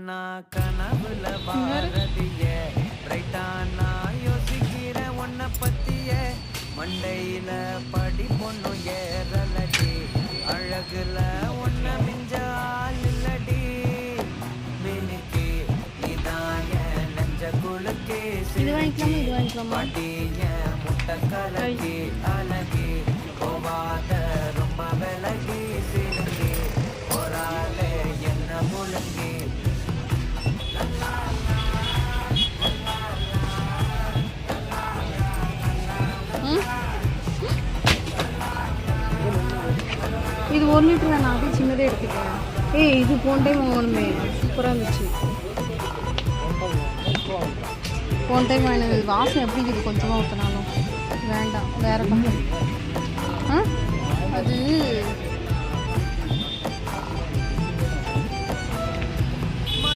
தானா கனவுல வாரதிய ரைட்டானா யோசிக்கிற உன்னை பத்திய மண்டையில படி பொண்ணும் ஏறலடி அழகுல உன்னை மிஞ்ச ஆள் இல்லடி மினிக்கு இதாய நெஞ்ச குளுக்கே பாட்டிய முட்டை கலக்கி அழகி போவாத ரொம்ப விலகி சிலுங்கி போராளே என்ன முழுங்கி இது 1 லிட்டர் நான் அப்படியே சின்னதே எடுத்துக்கிறேன். ஏய் இது போன டைம் வாங்கணுமே சூப்பராக இருந்துச்சு. போன டைம் வாங்கினது வாசனை எப்படி இருக்குது கொஞ்சமாக ஊற்றினாலும் வேண்டாம் வேறு பக்கம். அது